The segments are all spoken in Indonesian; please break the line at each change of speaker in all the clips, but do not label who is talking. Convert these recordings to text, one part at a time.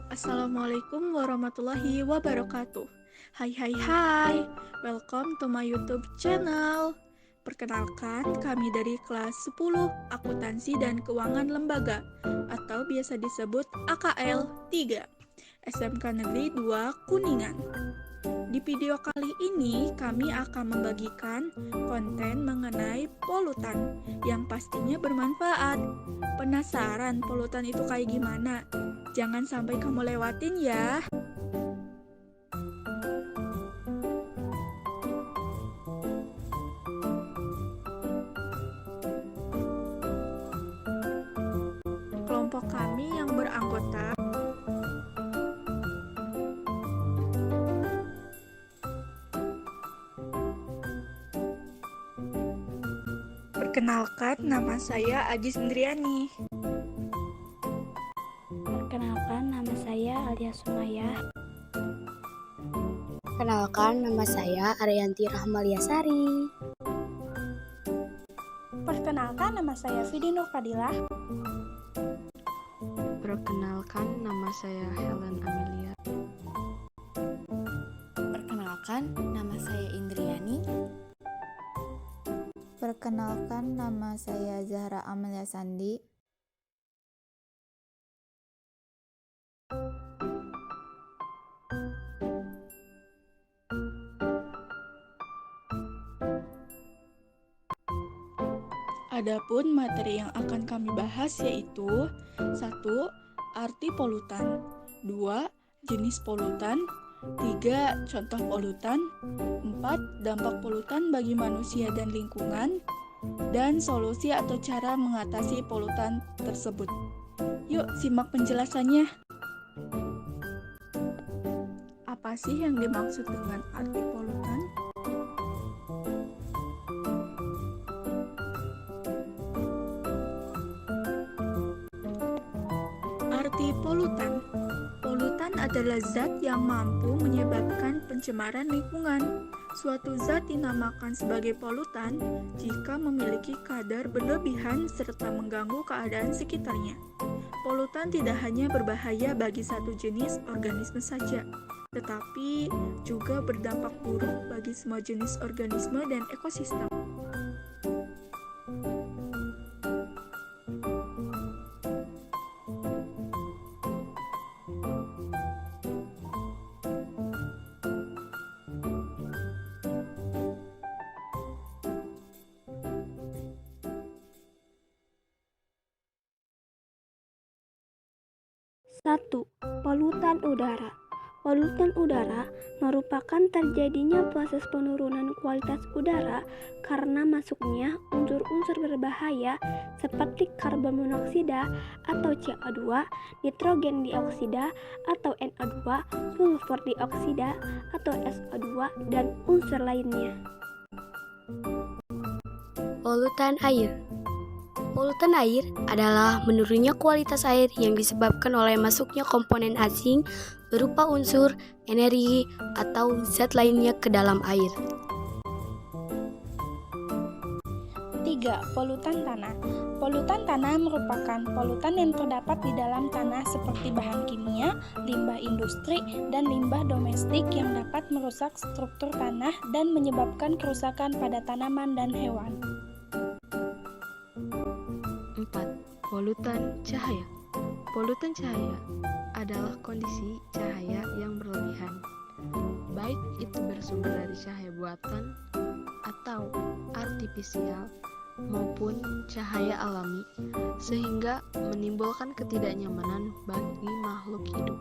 Assalamualaikum warahmatullahi wabarakatuh. Hai hai hai, welcome to my YouTube channel. Perkenalkan, kami dari kelas 10 Akuntansi dan Keuangan Lembaga atau biasa disebut AKL 3 SMK Negeri 2 Kuningan. Di video kali ini kami akan membagikan konten mengenai polutan yang pastinya bermanfaat. Penasaran polutan itu kayak gimana? Jangan sampai kamu lewatin ya. Kelompok kami yang beranggota Perkenalkan, nama saya Ajis Indriani.
Perkenalkan, nama saya Alia Sumayah.
Perkenalkan, nama saya Ariyanti Rahmaliasari.
Perkenalkan, nama saya Vidi Nur Fadilah.
Perkenalkan, nama saya Helen Amelia.
Perkenalkan, nama saya Indriani.
Perkenalkan, nama saya Zahra Amelia Sandi.
Adapun materi yang akan kami bahas yaitu 1. Arti polutan, 2. Jenis polutan, 3. Contoh polutan, 4. Dampak polutan bagi manusia dan lingkungan, dan solusi atau cara mengatasi polutan tersebut. Yuk simak penjelasannya. Apa sih yang dimaksud dengan arti polutan? Arti polutan. Polutan adalah zat yang mampu menyebabkan pencemaran lingkungan. Suatu zat dinamakan sebagai polutan jika memiliki kadar berlebihan serta mengganggu keadaan sekitarnya. Polutan tidak hanya berbahaya bagi satu jenis organisme saja, tetapi juga berdampak buruk bagi semua jenis organisme dan ekosistem.
Satu, polutan udara. Polutan udara merupakan terjadinya proses penurunan kualitas udara karena masuknya unsur-unsur berbahaya seperti karbon monoksida atau CO2, nitrogen dioksida atau NO2, sulfur dioksida atau SO2, dan unsur lainnya.
Polutan air. Polutan air adalah menurunnya kualitas air yang disebabkan oleh masuknya komponen asing berupa unsur, energi, atau zat lainnya ke dalam air.
3. Polutan tanah. Polutan tanah merupakan polutan yang terdapat di dalam tanah seperti bahan kimia, limbah industri, dan limbah domestik yang dapat merusak struktur tanah dan menyebabkan kerusakan pada tanaman dan hewan.
4. Polutan cahaya. Polutan cahaya adalah kondisi cahaya yang berlebihan, baik itu bersumber dari cahaya buatan atau artifisial maupun cahaya alami, sehingga menimbulkan ketidaknyamanan bagi makhluk hidup.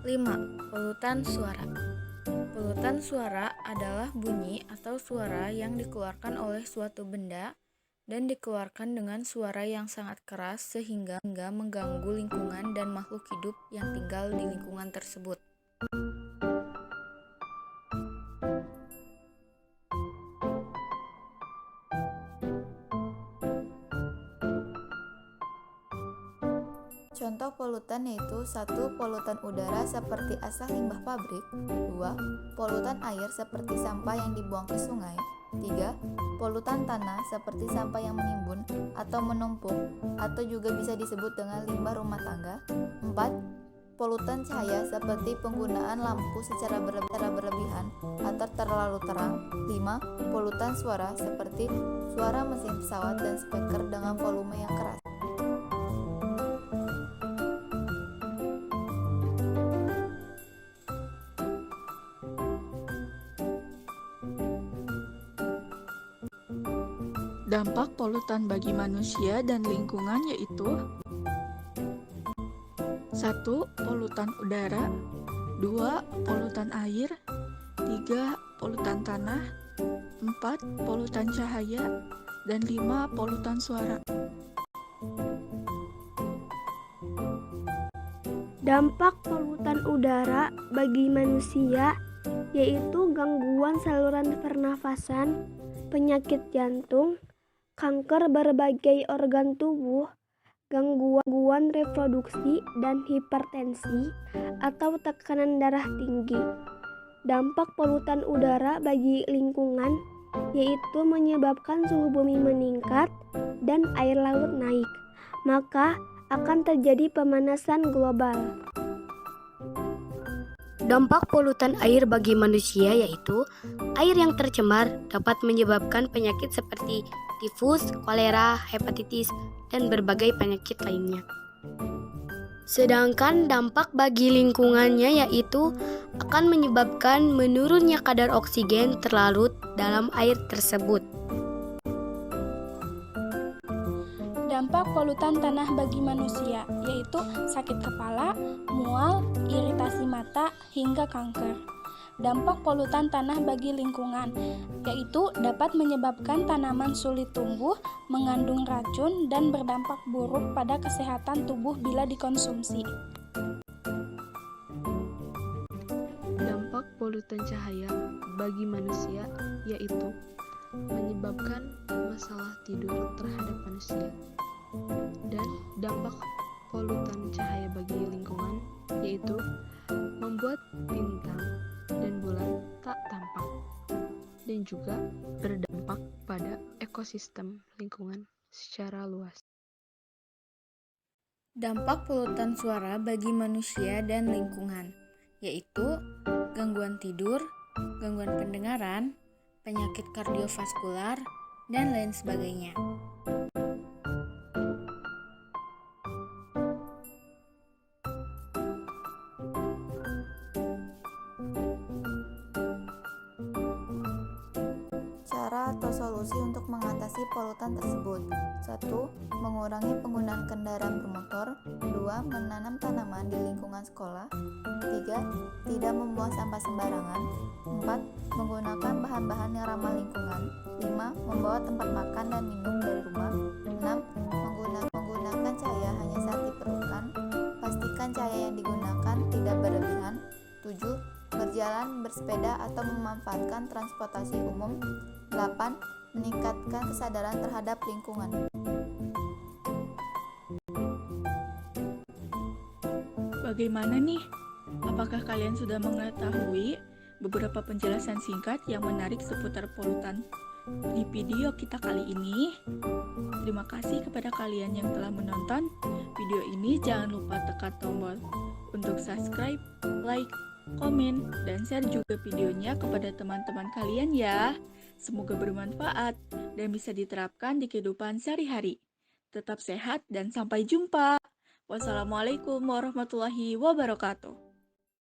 5. Polutan suara. Polutan suara adalah bunyi atau suara yang dikeluarkan oleh suatu benda dan dikeluarkan dengan suara yang sangat keras sehingga mengganggu lingkungan dan makhluk hidup yang tinggal di lingkungan tersebut.
Contoh polutan yaitu 1. Polutan udara seperti asap limbah pabrik, 2. Polutan air seperti sampah yang dibuang ke sungai, 3. Polutan tanah seperti sampah yang menimbun atau menumpuk atau juga bisa disebut dengan limbah rumah tangga. 4. Polutan cahaya seperti penggunaan lampu secara berlebihan atau terlalu terang. 5. Polutan suara seperti suara mesin pesawat dan speaker dengan volume yang keras.
Dampak polutan bagi manusia dan lingkungan yaitu 1. Polutan udara 2. Polutan air 3. Polutan tanah 4. Polutan cahaya dan 5. Polutan suara.
Dampak polutan udara bagi manusia yaitu gangguan saluran pernafasan, penyakit jantung, kanker berbagai organ tubuh, gangguan reproduksi, dan hipertensi atau tekanan darah tinggi. Dampak polutan udara bagi lingkungan yaitu menyebabkan suhu bumi meningkat dan air laut naik, maka akan terjadi pemanasan global.
Dampak polutan air bagi manusia yaitu air yang tercemar dapat menyebabkan penyakit seperti tifus, kolera, hepatitis, dan berbagai penyakit lainnya. Sedangkan dampak bagi lingkungannya yaitu akan menyebabkan menurunnya kadar oksigen terlarut dalam air tersebut.
Dampak polutan tanah bagi manusia yaitu sakit kepala, mual, iritasi mata, hingga kanker. Dampak polutan tanah bagi lingkungan yaitu dapat menyebabkan tanaman sulit tumbuh, mengandung racun, dan berdampak buruk pada kesehatan tubuh bila dikonsumsi.
Dampak polutan cahaya bagi manusia yaitu menyebabkan masalah tidur terhadap manusia. Dan dampak polutan cahaya bagi lingkungan yaitu membuat bintang dan bulan tak tampak dan juga berdampak pada ekosistem lingkungan secara luas.
Dampak polutan suara bagi manusia dan lingkungan yaitu gangguan tidur, gangguan pendengaran, penyakit kardiovaskular, dan lain sebagainya.
Cara atau solusi untuk mengatasi polutan tersebut. 1. Mengurangi penggunaan kendaraan bermotor. 2. Menanam tanaman di lingkungan sekolah. 3. Tidak membuang sampah sembarangan. 4. Menggunakan bahan-bahan yang ramah lingkungan. 5. Membawa tempat makan dan minum dari rumah. 6. Menggunakan cahaya hanya saat diperlukan. Pastikan cahaya yang digunakan tidak berlebihan. 7. Berjalan, bersepeda, atau memanfaatkan transportasi umum. 8. Meningkatkan kesadaran terhadap lingkungan.
Bagaimana nih? Apakah kalian sudah mengetahui beberapa penjelasan singkat yang menarik seputar polutan di video kita kali ini? Terima kasih kepada kalian yang telah menonton video ini. Jangan lupa tekan tombol untuk subscribe, like, komen, dan share juga videonya kepada teman-teman kalian ya. Semoga bermanfaat dan bisa diterapkan di kehidupan sehari-hari. Tetap sehat dan sampai jumpa. Wassalamualaikum warahmatullahi wabarakatuh.